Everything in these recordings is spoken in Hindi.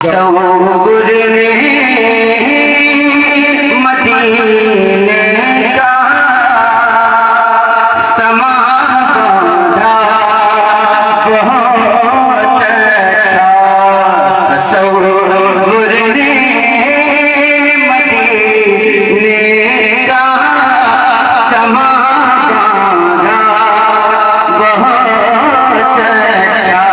गुजरे मदीने का समा बांधा बहुत अच्छा। गुजरे मदीने का समा बांधा बहुत अच्छा।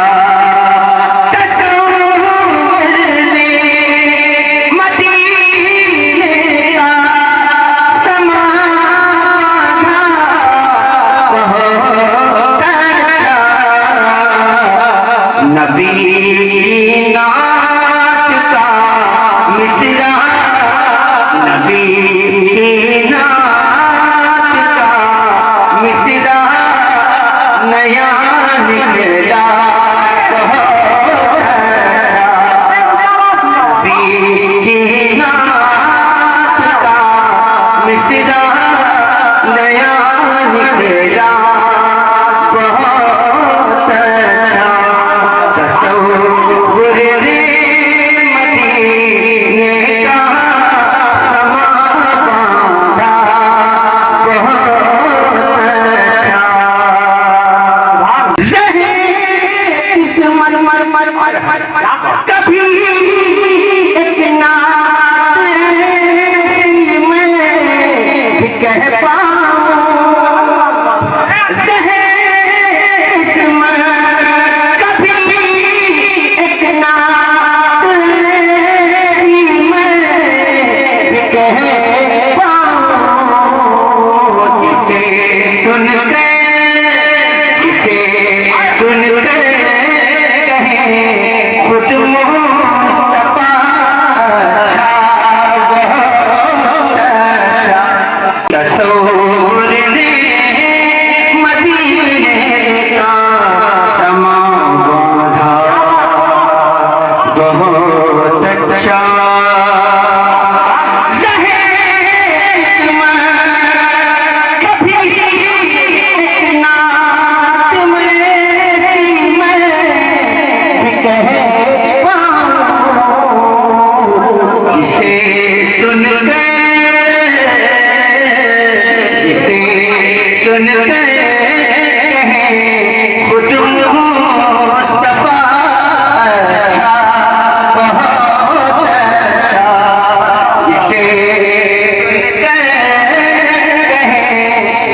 नबी नात का मिसरा, नबी नात का मिसरा नया निकला नबी नात का मिसरा नया निकला बहुत अच्छा। गुजरे मदीने का समा बांधा बहुत अच्छा। मर मर मर मर कभी एक नात में भी कह बहुत अच्छा। कभी एक नात में भी कह पाऊं, जिसे सुन के खुद मुस्तफा अच्छा बहुत अच्छा। जिसे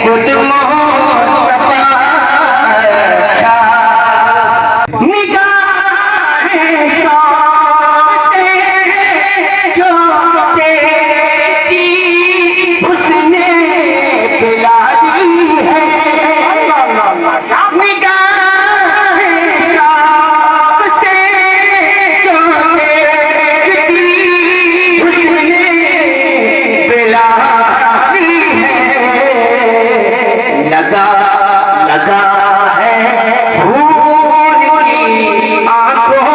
खुद मुस्तफा अच्छा। निगाहें शौक़ से जो तेरी उसने पिला दी है। लगा लगा है भूल की आंखों,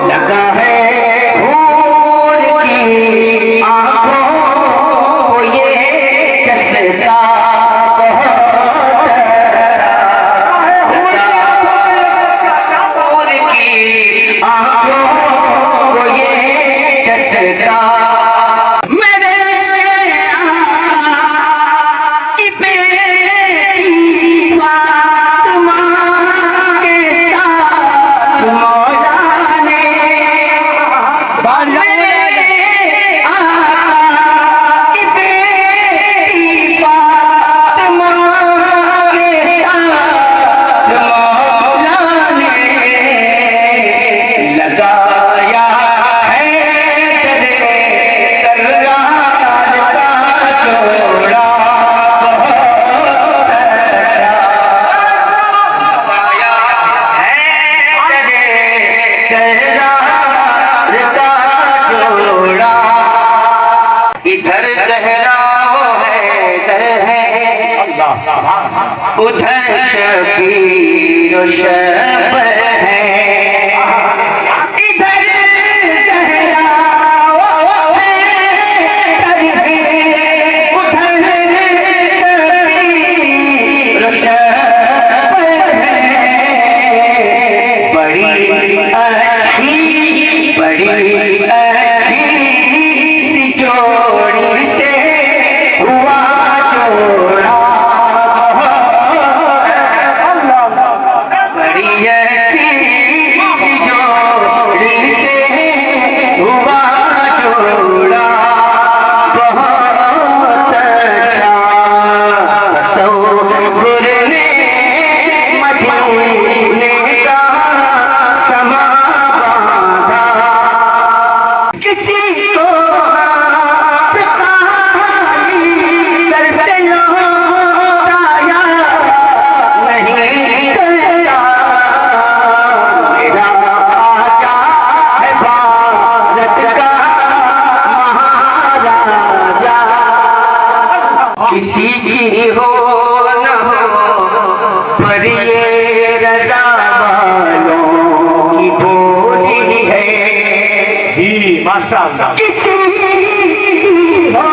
लगा है भूल की आंखों को ये चस्का बहुत भूल की आंखों को ये चस्का। इधर सहरा है उधर शबीर शब है। इधर सहरा है उधर शबीर शब है। बड़ी अच्छी बड़ी अच्छी सी जोड़ी से हुआ जोड़ा, बड़ी अच्छी सी जोड़ी से हुआ जोड़ा, बहुत अच्छा तसव्वुर ने मदीने का समा बांधा। किसी को कर से लौटाया नहीं करता, मेरा आका है भारत का महाराजा। किसी की हो न हो पर ये रजा वालों की बोली है। जी माशाअल्लाह। किसी की हो